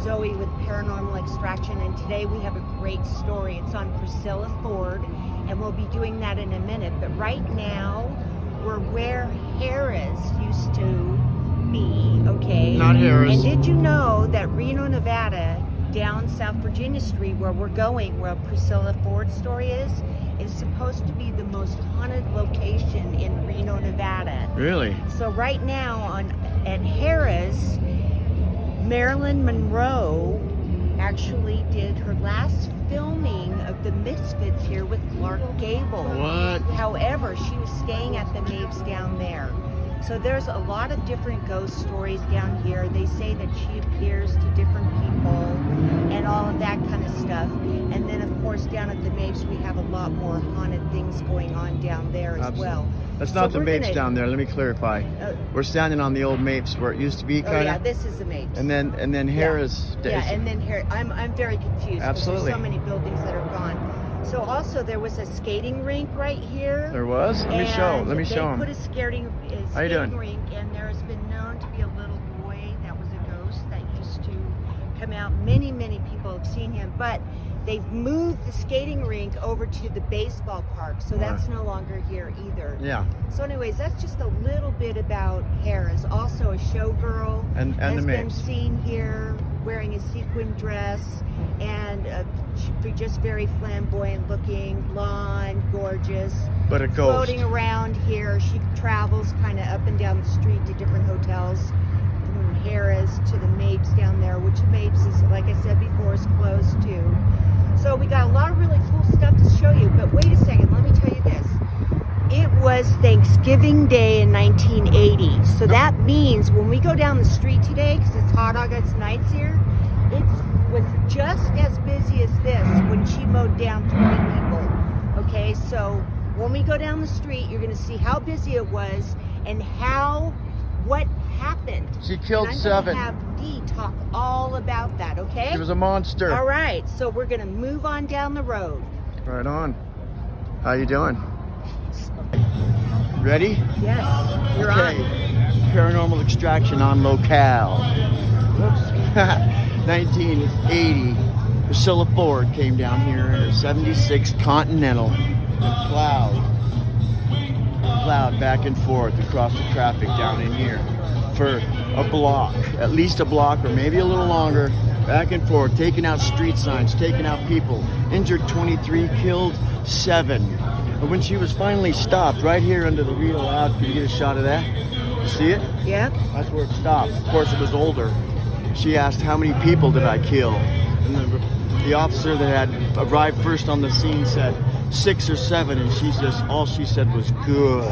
Zoe with Paranormal Extraction, and today we have a great story. It's on Pricilla Ford, and we'll be doing that in a minute. But right now, we're where Harris used to be, okay? Not Harris. And did you know that Reno, Nevada, down South Virginia Street, where we're going, where Pricilla Ford's story is supposed to be the most haunted location in Reno, Nevada. Really? So right now at Harris, Marilyn Monroe actually did her last filming of The Misfits here with Clark Gable. What? However, she was staying at the Mapes down there. So there's a lot of different ghost stories down here. They say that she appears to different people and all of that kind of stuff. And then, of course, down at the Mapes, we have a lot more haunted things going on down there as well. That's not the Mapes down there. Let me clarify. We're standing on the old Mapes where it used to be, kind of. Oh yeah, this is the Mapes. And then Harris. Yeah, and then here I'm very confused. Absolutely. There's so many buildings that are gone. So also there was a skating rink right here. There was? Let me show them. They put a skating How you doing? rink, and there has been known to be a little boy that was a ghost that used to come out. Many people have seen him, but they've moved the skating rink over to the baseball park, so that's no longer here either. Yeah. So anyways, that's just a little bit about Harris. Also a showgirl and has the been Mapes. seen here wearing a sequin dress, and just very flamboyant looking, blonde, gorgeous. But a ghost. Floating around here. She travels kind of up and down the street to different hotels. From Harris to the Mapes down there, which Mapes is, like I said before, is closed too. So we got a lot of really cool stuff to show you, but wait a second, let me tell you this. It was Thanksgiving Day in 1980, so that means when we go down the street today, because it's hot August nights here, it was just as busy as this when she mowed down 20 people. Okay, so when we go down the street, you're going to see how busy it was and what happened. She killed and I'm 7. going to have Dee talk all about that, okay? She was a monster. All right, so we're going to move on down the road. Right on. How you doing? Ready? Yes, you're Okay. on. Paranormal Extraction on locale. Whoops. 1980. Pricilla Ford came down here in her 76 Continental and plowed back and forth across the traffic down in here for a block, at least a block or maybe a little longer, back and forth, taking out street signs, taking out people, injured 23, killed 7. But when she was finally stopped right here under the Reno Ave, can you get a shot of that? You see it? Yep. That's where it stopped. Of course, it was older. She asked, how many people did I kill? And the officer that had arrived first on the scene said 6 or 7, and all she said was good.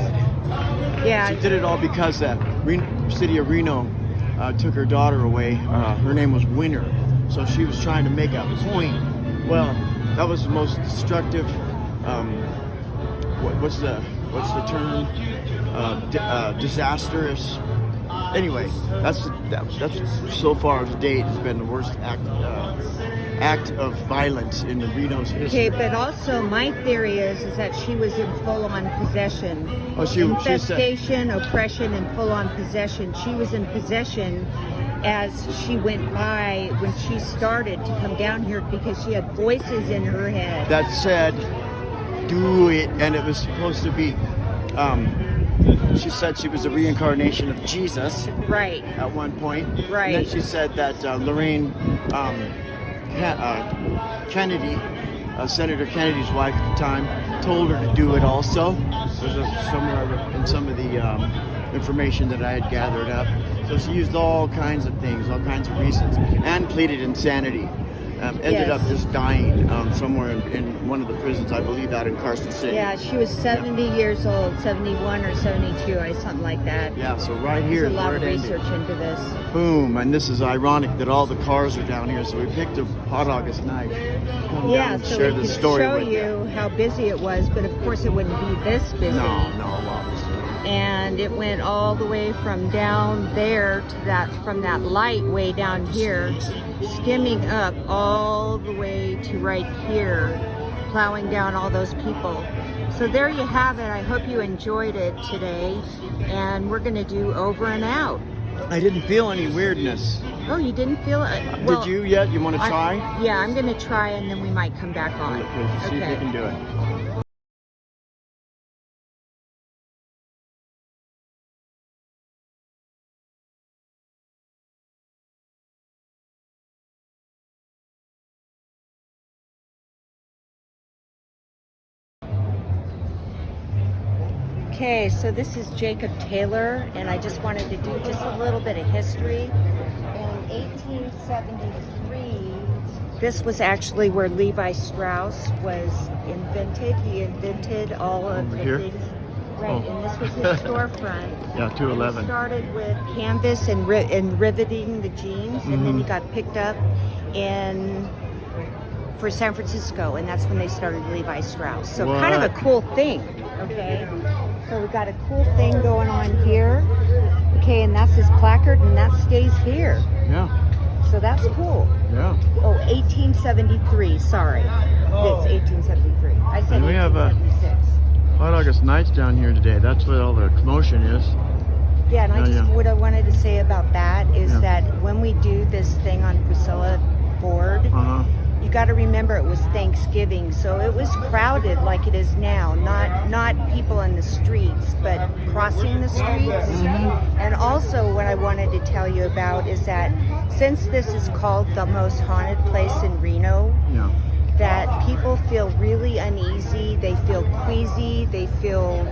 Yeah. She did it all because the city of Reno took her daughter away. Her name was Winter, so she was trying to make a point. Well, that was the most destructive. What's the term? Disastrous. Anyway, that's so far to date has been the worst act of violence in the Reno's history. Okay, but also my theory is that she was in full-on possession. Oh, Infestation, oppression, and full-on possession. She was in possession as she went by when she started to come down here because she had voices in her head. That said, do it, and it was supposed to be. She said she was a reincarnation of Jesus. Right. At one point. Right. And then she said that Lorraine Kennedy, Senator Kennedy's wife at the time, told her to do it also. There's somewhere in some of the information that I had gathered up. So she used all kinds of things, all kinds of reasons, and pleaded insanity. Ended up just dying somewhere in one of the prisons, I believe, out in Carson City. Yeah, she was 70 years old, 71 or 72, or something like that. Yeah, so right here There's is a lot where of it ended. research into this. Boom, and this is ironic that all the cars are down here, so we picked a hot August night. Yeah, and so share we this could story show with you how busy it was, but of course it wouldn't be this busy. No, obviously. And it went all the way from down there to from that light way down here, skimming up all the way to right here, plowing down all those people. So there you have it. I hope you enjoyed it today, and we're going to do over and out. I didn't feel any weirdness. Oh, you didn't feel it? Well, Did you yet? You want to try? Yeah, I'm going to try and then we might come back on. Okay, see if you can do it. Okay, so this is Jacob Taylor, and I just wanted to do just a little bit of history. In 1873, this was actually where Levi Strauss was invented. He invented all of Over the here? things. Right, Oh. and this was his storefront. Yeah, 211. He started with canvas and riveting the jeans, and then he got picked up for San Francisco, and that's when they started Levi Strauss. So kind of a cool thing, okay? So we got a cool thing going on here. Okay, and that's his placard, and that stays here. Yeah. So that's cool. Yeah. Oh, 1873, sorry. It's 1873. I said And we have 1876. Hot August Nights down here today. That's what all the commotion is. Yeah, and I just what I wanted to say about that is Yeah. that when we do this thing on Pricilla Ford, you got to remember it was Thanksgiving, so it was crowded like it is now. Not people in the streets, but crossing the streets. And also, what I wanted to tell you about is that since this is called the most haunted place in Reno, Yeah. that people feel really uneasy. They feel queasy. They feel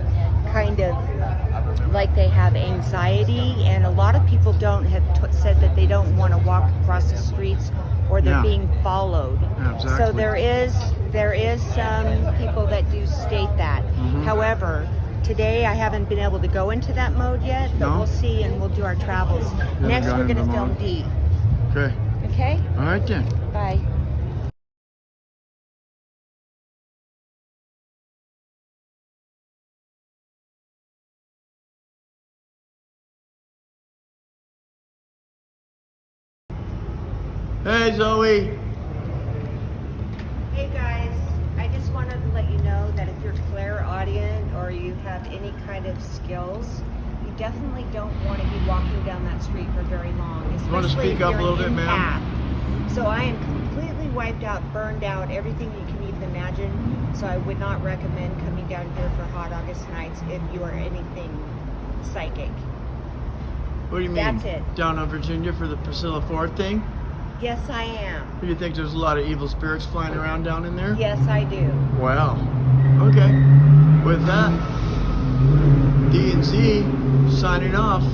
kind of like they have anxiety, and a lot of people said that they don't want to walk across the streets or they're being followed. Yeah, exactly. So there is some people that do state that. However, today I haven't been able to go into that mode yet, but we'll see and we'll do our travels. Next we're going to film D. Okay. Okay? All right then. Bye. Hey, Zoe. Hey guys, I just wanted to let you know that if you're clairaudient or you have any kind of skills, you definitely don't want to be walking down that street for very long. You want to speak up a little bit, ma'am? So I am completely wiped out, burned out, everything you can even imagine. So I would not recommend coming down here for Hot August Nights if you are anything psychic. What do you mean? That's it. Down in Virginia for the Pricilla Ford thing? Yes, I am. Do you think there's a lot of evil spirits flying around down in there? Yes, I do. Wow. Okay. With that, D and Z signing off.